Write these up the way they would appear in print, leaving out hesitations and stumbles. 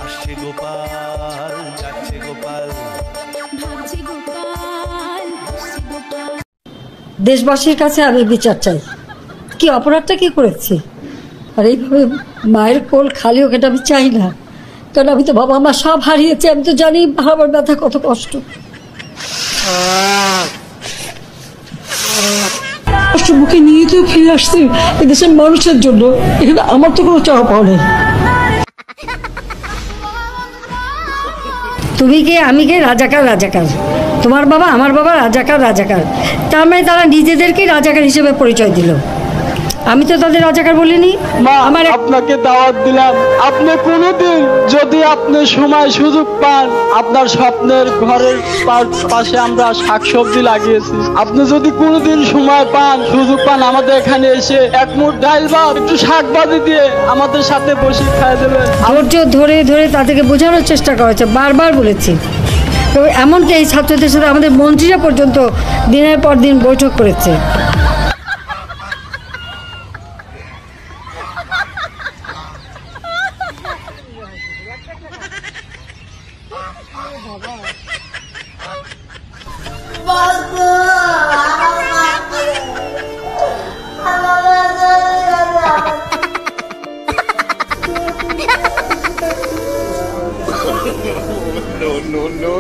আসছে গোপাল, যাচ্ছে গোপাল, ভাবছে গোপাল, আসছে গোপাল। দেশবাসীর কাছে আমি বিচার চাই, কি অপরাধটা কি করেছি। আর এইভাবে মায়ের কোল খালি হোক এটা আমি চাই না, কারণ আমি তো বাবা মা সব হারিয়েছি। আমি তো জানি হারাবার ব্যথা কত কষ্ট। মুখে নিয়ে তো ফিরে আসছি এদেশের মানুষের জন্য, এখানে আমার তো কোনো চাওয়া পাওয়া নেই। তুমি কে আমি কে? রাজাকার রাজাকার। তোমার বাবা আমার বাবা রাজাকার রাজাকার, তার মানে তারা নিজেদেরকেই রাজাকার হিসেবে পরিচয় দিল। আমি তো তাদের রাজাকার বলিনি। আমার আপনাকে দাওয়াত দিলাম, আপনি কোনোদিন যদি আপনি সময় সুযোগ পান, আপনার স্বপ্নের ঘরের পাশে আমরা শাকসবজি লাগিয়েছি, আপনি যদি কোনোদিন সময় পান সুযোগ পান আমাদের এখানে এসে এক মুঠ ডাল বা একটু শাক ভাজি দিয়ে আমাদের সাথে বসে খাই দেবেন। ধৈর্য ধরে ধরে তাদেরকে বোঝানোর চেষ্টা করেছে, বারবার বলেছি। তো এমনকি এই ছাত্রদের সাথে আমাদের মন্ত্রীরা পর্যন্ত দিনের পর দিন বৈঠক করেছে। No.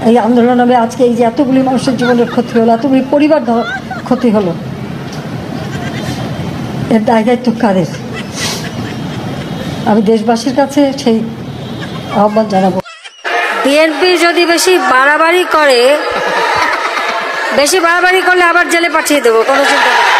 এই আন্দোলন হবে আজকে এই যে এতগুলি মানুষের জীবনের ক্ষতি হলো, এতগুলি পরিবার ক্ষতি হলো, এর দায় দায়িত্ব কাদের? আমি দেশবাসীর কাছে সেই আহ্বান জানাবো। বিএনপি যদি বেশি বাড়াবাড়ি করলে আবার জেলে পাঠিয়ে দেবো, কোনো চিন্তা নেই।